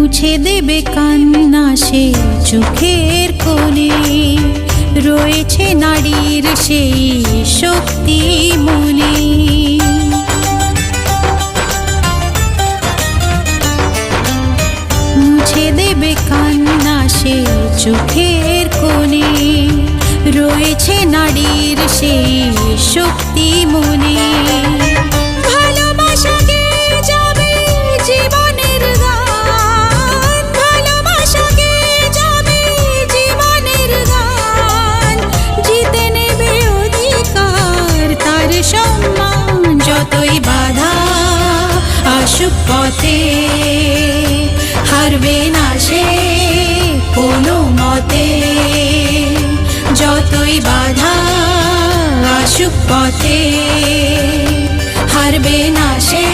মুছে দেবে কান্না সে চোখের কোণে, রয়েছে নারীর সেই শক্তি মনে। মুছে দেবে কান্না সে চোখের কোণে, রয়েছে নারীর সেই শক্তি মনে। যতই বাধা আসুক পথে, হারবে না সে কোনো মতে। যতই বাধা আসুক পথে, হারবে না সে